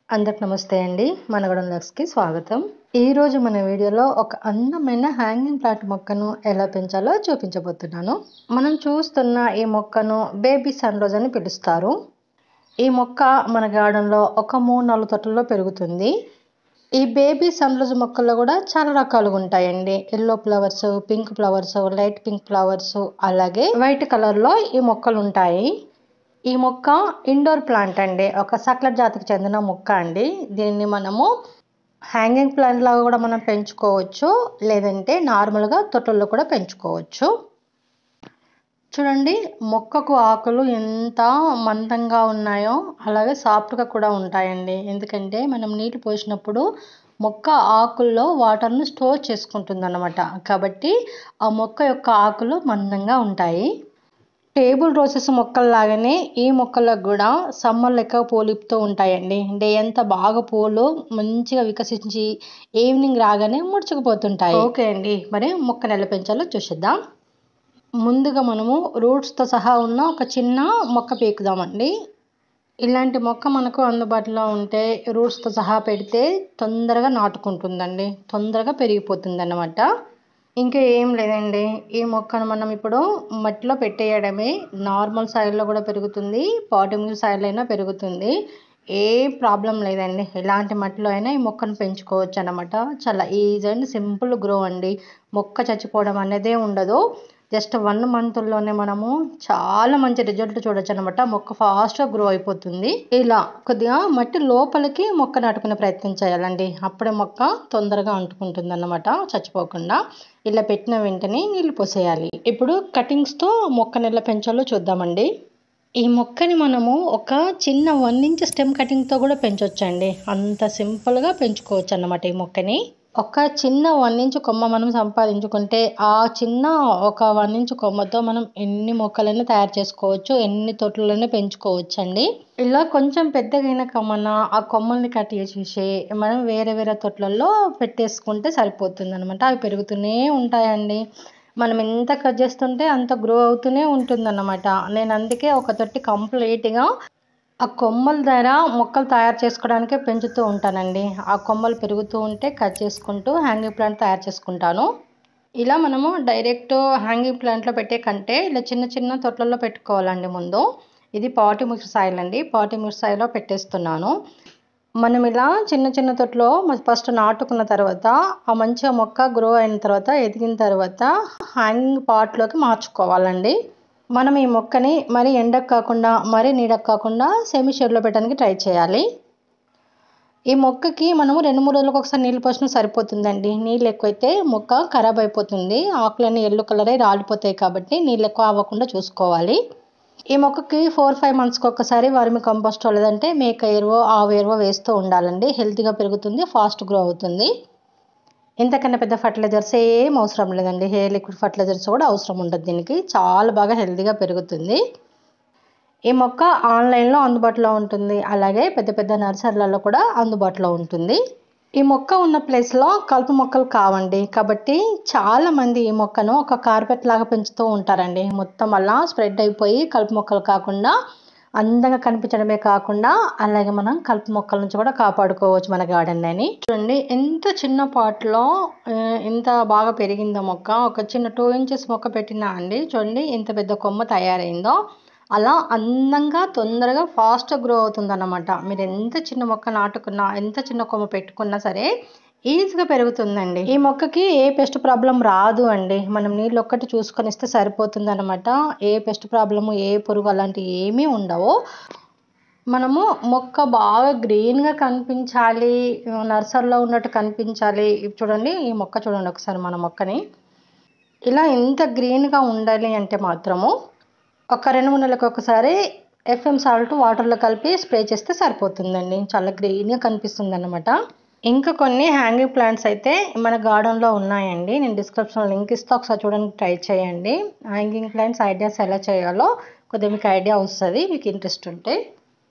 అందరికి నమస్తే అండి. మనగడం లక్స్‌కి స్వాగతం. ఈరోజు మన వీడియోలో ఒక అందమైన హ్యాంగింగ్ ప్లాంట్ మొక్కను ఎలా పెంచాలో చూపించబోతున్నాను. మనం చూస్తున్న ఈ మొక్కను బేబీ సన్ రోజ్ అని పిలుస్తారు. ఈ మొక్క మన గార్డెన్‌లో ఒక 3-4 తొట్టల్లో పెరుగుతుంది. ఈ బేబీ సన్ రోజ్ మొక్కల్లో కూడా చాలా రకాలుగా ఉంటాయండి. Yellow flowers, pink flowers, light pink flowers, అలాగే వైట్ కలర్‌లో ఈ మొక్కలు ఉంటాయి. ఈ మొక్క ఇండోర్ ప్లాంట్ అండి. ఒక సక్లెట్ జాతికి చెందిన మొక్క అండి. దీన్ని మనము హ్యాంగింగ్ ప్లాంట్ లాగా కూడా మనం పెంచుకోవచ్చు, లేదంటే నార్మల్గా తొట్టల్లో కూడా పెంచుకోవచ్చు. చూడండి, మొక్కకు ఆకులు ఎంత మందంగా ఉన్నాయో అలాగే సాఫ్ట్గా కూడా ఉంటాయండి. ఎందుకంటే మనం నీళ్ళు పోసినప్పుడు మొక్క ఆకుల్లో వాటర్ను స్టోర్ చేసుకుంటుంది అన్నమాట. కాబట్టి ఆ మొక్క యొక్క ఆకులు మందంగా ఉంటాయి. టేబుల్ రోజెస్ మొక్కల్లాగానే ఈ మొక్కలకు కూడా సమ్మర్లో ఎక్కువ పూలిపుతూ ఉంటాయండి. డే అంతా బాగా పూలు మంచిగా వికసించి ఈవినింగ్ రాగానే ముడుచుకుపోతుంటాయి. ఓకే అండి, మరి మొక్కను ఎలా పెంచాలో చూసేద్దాం. ముందుగా మనము రూట్స్తో సహా ఉన్న ఒక చిన్న మొక్క పీకుదామండి. ఇలాంటి మొక్క మనకు అందుబాటులో ఉంటే రూట్స్తో సహా పెడితే తొందరగా నాటుకుంటుందండి, తొందరగా పెరిగిపోతుంది అన్నమాట. ఇంకా ఏం లేదండి, ఈ మొక్కను మనం ఇప్పుడు మట్టిలో పెట్టేయడమే. నార్మల్ సాయిల్లో కూడా పెరుగుతుంది, పాటింగ్ సాయిల్ అయినా పెరుగుతుంది. ఏ ప్రాబ్లం లేదండి, ఎలాంటి మట్టిలో అయినా ఈ మొక్కను పెంచుకోవచ్చు అన్నమాట. చాలా ఈజీ అండ్ సింపుల్ గ్రో అండి. మొక్క చచ్చిపోవడం అనేదే ఉండదు. జస్ట్ 1 మంత్లోనే మనము చాలా మంచి రిజల్ట్ చూడొచ్చు అనమాట. మొక్క ఫాస్ట్గా గ్రో అయిపోతుంది. ఇలా కొద్దిగా మట్టి లోపలికి మొక్క నాటుకునే ప్రయత్నం చేయాలండి. అప్పుడే మొక్క తొందరగా అంటుకుంటుంది అన్నమాట, చచ్చిపోకుండా. ఇలా పెట్టిన వెంటనే నీళ్ళు పోసేయాలి. ఇప్పుడు కటింగ్స్తో మొక్కను ఎలా పెంచాలో చూద్దామండి. ఈ మొక్కని మనము ఒక చిన్న 1 ఇంచ్ స్టెమ్ కటింగ్తో కూడా పెంచొచ్చండి. అంత సింపుల్గా పెంచుకోవచ్చు అన్నమాట ఈ మొక్కని. ఒక చిన్న 1 ఇంచ్ కొమ్మ మనం సంపాదించుకుంటే ఆ చిన్న ఒక 1 ఇంచ్ కొమ్మతో మనం ఎన్ని మొక్కలైనా తయారు చేసుకోవచ్చు, ఎన్ని తొట్లైనా పెంచుకోవచ్చు అండి. ఇలా కొంచెం పెద్దగైన కొమ్మన ఆ కొమ్మల్ని కట్ చేసేసి మనం వేరే వేరే తొట్లల్లో పెట్టేసుకుంటే సరిపోతుంది అనమాట. అవి పెరుగుతూనే ఉంటాయండి. మనం ఎంత కట్ చేస్తుంటే అంత గ్రో అవుతూనే ఉంటుందన్నమాట. నేను అందుకే ఒక తొట్టి కంప్లీట్గా ఆ కొమ్మల ద్వారా మొక్కలు తయారు చేసుకోవడానికే పెంచుతూ ఉంటానండి. ఆ కొమ్మలు పెరుగుతూ ఉంటే కట్ చేసుకుంటూ హ్యాంగింగ్ ప్లాంట్ తయారు చేసుకుంటాను. ఇలా మనము డైరెక్ట్ హ్యాంగింగ్ ప్లాంట్లో పెట్టే కంటే ఇలా చిన్న చిన్న తొట్లలో పెట్టుకోవాలండి ముందు. ఇది పాటి మిక్స్ సాయిల్ అండి, పాటి మిక్స్ సాయిల్లో పెట్టేస్తున్నాను. మనం ఇలా చిన్న చిన్న తొట్లో ఫస్ట్ నాటుకున్న తర్వాత ఆ మంచిగా మొక్క గ్రో అయిన తర్వాత ఎదిగిన తర్వాత హ్యాంగింగ్ పాట్లోకి మార్చుకోవాలండి. మనం ఈ మొక్కని మరి ఎండకు కాకుండా మరి నీడకు కాకుండా సెమీ షేడ్లో పెట్టడానికి ట్రై చేయాలి. ఈ మొక్కకి మనము 2-3 రోజులకు ఒకసారి నీళ్ళు పోసినా సరిపోతుందండి. నీళ్ళు ఎక్కువైతే మొక్క ఖరాబ్ అయిపోతుంది, ఆకులన్నీ ఎల్లో కలర్ అయి రాలిపోతాయి. కాబట్టి నీళ్ళు ఎక్కువ అవ్వకుండా చూసుకోవాలి. ఈ మొక్కకి 4-5 మంత్స్కి ఒకసారి వర్మి కంపోస్ట్ లేదంటే మేక ఎరువో ఆవు ఎరువో వేస్తూ ఉండాలండి. హెల్తీగా పెరుగుతుంది, ఫాస్ట్ గ్రో అవుతుంది. ఇంతకన్నా పెద్ద ఫర్టిలైజర్స్ ఏం అవసరం లేదండి. హెయిర్ లిక్విడ్ ఫర్టిలైజర్స్ కూడా అవసరం ఉండదు దీనికి. చాలా బాగా హెల్తీగా పెరుగుతుంది. ఈ మొక్క ఆన్లైన్లో అందుబాటులో ఉంటుంది, అలాగే పెద్ద పెద్ద నర్సరీలలో కూడా అందుబాటులో ఉంటుంది. ఈ మొక్క ఉన్న ప్లేస్లో కలుపు మొక్కలు కావండి. కాబట్టి చాలామంది ఈ మొక్కను ఒక కార్పెట్ లాగా పెంచుతూ ఉంటారండి. మొత్తం అలా స్ప్రెడ్ అయిపోయి కలుపు మొక్కలు కాకుండా అందంగా కనిపించడమే కాకుండా అలాగే మనం కలుపు మొక్కల నుంచి కూడా కాపాడుకోవచ్చు మన గార్డెన్ని. చూడండి, ఎంత చిన్న పాట్లో ఎంత బాగా పెరిగిందో మొక్క. ఒక చిన్న 2 ఇంచెస్ మొక్క పెట్టినా అండి, చూడండి ఎంత పెద్ద కొమ్మ తయారైందో. అలా అందంగా తొందరగా ఫాస్ట్ గ్రో అవుతుందన్నమాట. మీరు ఎంత చిన్న మొక్క నాటుకున్నా, ఎంత చిన్న కొమ్మ పెట్టుకున్నా సరే ఈజీగా పెరుగుతుందండి. ఈ మొక్కకి ఏ పెస్ట్ ప్రాబ్లం రాదు అండి. మనం నీళ్ళు ఒక్కటి చూసుకొని ఇస్తే సరిపోతుంది అనమాట. ఏ పెస్ట్ ప్రాబ్లము, ఏ పురుగు అలాంటివి ఏమీ ఉండవు. మనము మొక్క బాగా గ్రీన్గా కనిపించాలి, నర్సరీలో ఉన్నట్టు కనిపించాలి. చూడండి, ఈ మొక్క చూడండి ఒకసారి, మన మొక్కని ఇలా ఎంత గ్రీన్గా ఉండాలి అంటే మాత్రము ఒక 2-3 నెలలకు ఒకసారి ఎఫ్ఎం సాల్ట్ వాటర్లో కలిపి స్ప్రే చేస్తే సరిపోతుందండి. చాలా గ్రీన్గా కనిపిస్తుంది అన్నమాట. ఇంకా కొన్ని హ్యాంగింగ్ ప్లాంట్స్ అయితే మన గార్డెన్లో ఉన్నాయండి. నేను డిస్క్రిప్షన్లో లింక్ ఇస్తే ఒకసారి చూడడానికి ట్రై చేయండి. హ్యాంగింగ్ ప్లాంట్స్ ఐడియాస్ ఎలా చేయాలో కొద్దిగా మీకు ఐడియా వస్తుంది, మీకు ఇంట్రెస్ట్ ఉంటే.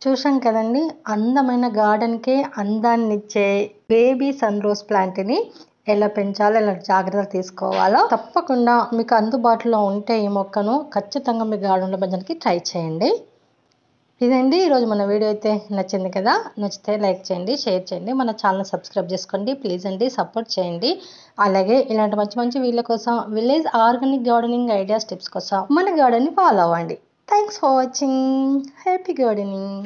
చూసాం కదండి, అందమైన గార్డెన్కి అందాన్నిచ్చే బేబీ సన్ రోజ్ ప్లాంట్ని ఎలా పెంచాలో, ఎలా జాగ్రత్తలు తీసుకోవాలో తప్పకుండా మీకు అందుబాటులో ఉంటే ఈ మొక్కను ఖచ్చితంగా మీ గార్డెన్లో పెంచడానికి ట్రై చేయండి. ఇదండి ఈరోజు మన వీడియో అయితే నచ్చింది కదా. నచ్చితే లైక్ చేయండి, షేర్ చేయండి, మన ఛానల్ సబ్స్క్రైబ్ చేసుకోండి ప్లీజ్ అండి, సపోర్ట్ చేయండి. అలాగే ఇలాంటి మంచి మంచి వీడియోల కోసం, village organic gardening ideas tips కోసం మన గార్డెన్ని ఫాలో అవ్వండి. Thanks for watching. Happy gardening.